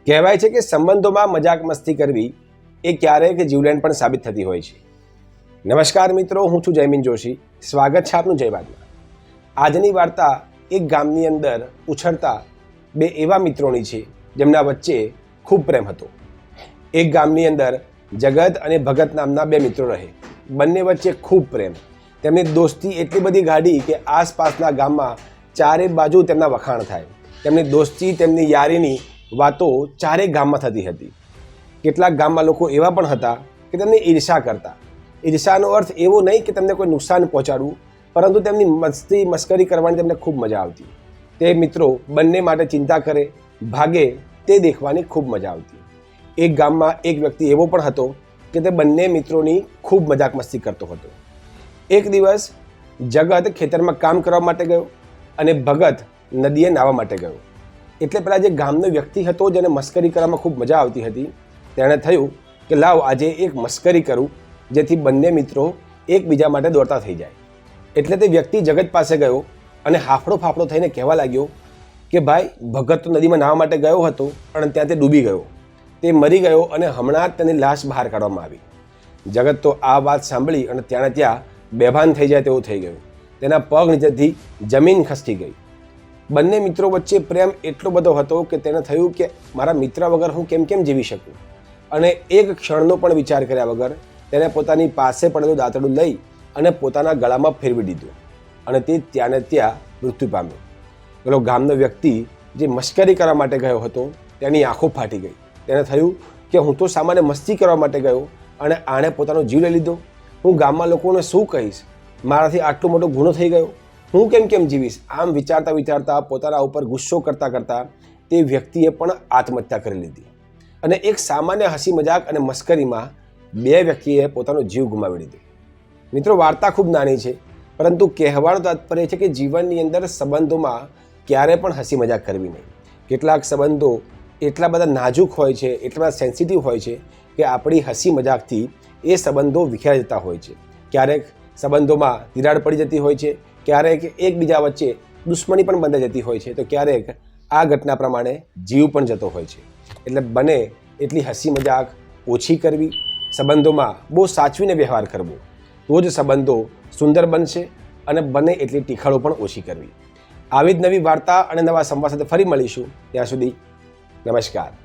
કહેવાય છે કે સંબંધોમાં મજાક મસ્તી કરવી એ ક્યારેક જીવલેણ પણ સાબિત થતી હોય છે. નમસ્કાર મિત્રો, હું છું જયમીન જોશી. સ્વાગત છે આપનું જય બાદમાં. આજની વાર્તા એક ગામની અંદર ઉછળતા બે એવા મિત્રોની છે જેમના વચ્ચે ખૂબ પ્રેમ હતો. એક ગામની અંદર જગત અને ભગત નામના બે મિત્રો રહે. બંને વચ્ચે ખૂબ પ્રેમ. તેમની દોસ્તી એટલી બધી ગાઢી કે આસપાસના ગામમાં ચારે બાજુ તેમના વખાણ થાય. તેમની દોસ્તી, તેમની યારીની વાતો ચારેય ગામમાં થતી હતી. કેટલાક ગામમાં લોકો એવા પણ હતા કે તેમને ઈર્ષા કરતા. ઈર્ષાનો અર્થ એવો નહીં કે તેમને કોઈ નુકસાન પહોંચાડવું, પરંતુ તેમની મસ્તી મસ્કરી કરવાની તેમને ખૂબ મજા આવતી. તે મિત્રો બંને માટે ચિંતા કરે, ભાગે તે દેખવાની ખૂબ મજા આવતી. એક ગામમાં એક વ્યક્તિ એવો પણ હતો કે તે બંને મિત્રોની ખૂબ મજાક મસ્તી કરતો હતો. એક દિવસ જગત ખેતરમાં કામ કરવા માટે ગયો અને ભગત નદીએ નાહવા માટે ગયો. એટલે પેલા જે ગામનો વ્યક્તિ હતો જેને મસ્કરી કરવામાં ખૂબ મજા આવતી હતી, તેણે થયું કે લાવ આજે એક મસ્કરી કરું જેથી બંને મિત્રો એકબીજા માટે દોડતા થઈ જાય. એટલે તે વ્યક્તિ જગત પાસે ગયો અને હાફળો ફાફડો થઈને કહેવા લાગ્યો કે ભાઈ, ભગત તો નદીમાં નાહવા માટે ગયો હતો અને ત્યાં તે ડૂબી ગયો. તે મરી ગયો અને હમણાં જ તેની લાશ બહાર કાઢવામાં આવી. જગત તો આ વાત સાંભળી અને ત્યાં બેભાન થઈ જાય તેવું થઈ ગયું. તેના પગ નીચેથી જમીન ખસકી ગઈ. બંને મિત્રો વચ્ચે પ્રેમ એટલો બધો હતો કે તેને થયું કે મારા મિત્ર વગર હું કેમ જીવી શકું. અને એક ક્ષણનો પણ વિચાર કર્યા વગર તેને પોતાની પાસે પડેલું દાંતરડું લઈ અને પોતાના ગળામાં ફેરવી દીધું અને તે ત્યાં મૃત્યુ પામ્યો. પેલો ગામનો વ્યક્તિ જે મસ્કરી કરવા માટે ગયો હતો તેની આંખો ફાટી ગઈ. તેને થયું કે હું તો સામાન્ય મસ્તી કરવા માટે ગયો અને આણે પોતાનો જીવ લઈ લીધો. હું ગામમાં લોકોને શું કહીશ? મારાથી આટલો મોટો ગુનો થઈ ગયો. હું કેમ જીવીશ? આમ વિચારતા પોતાના ઉપર ગુસ્સો કરતા તે વ્યક્તિએ પણ આત્મહત્યા કરી લીધી. અને એક સામાન્ય હસી મજાક અને મસ્કરીમાં બે વ્યક્તિએ પોતાનો જીવ ગુમાવી લીધો. મિત્રો, વાર્તા ખૂબ નાની છે, પરંતુ કહેવાનું તાત્પર્ય છે કે જીવનની અંદર સંબંધોમાં ક્યારે પણ હસી મજાક કરવી નહીં. કેટલાક સંબંધો એટલા બધા નાજુક હોય છે, એટલા બધા સેન્સિટિવ હોય છે કે આપણી હસી મજાકથી એ સંબંધો વિખેરાઈ જતા હોય છે. ક્યારેક સંબંધોમાં તિરાડ પડી જતી હોય છે, ક્યારેક એકબીજા વચ્ચે દુશ્મની પણ બંધાઈ જતી હોય છે, તો ક્યારેક આ ઘટના પ્રમાણે જીવ પણ જતો હોય છે. એટલે બને એટલી હસી મજાક ઓછી કરવી, સંબંધોમાં બહુ સાચવીને વ્યવહાર કરવો, તો જ સંબંધો સુંદર બનશે અને બને એટલી ટીખાળો પણ ઓછી કરવી. આવી જ નવી વાર્તા અને નવા સંવાદ સાથે ફરી મળીશું. ત્યાં સુધી નમસ્કાર.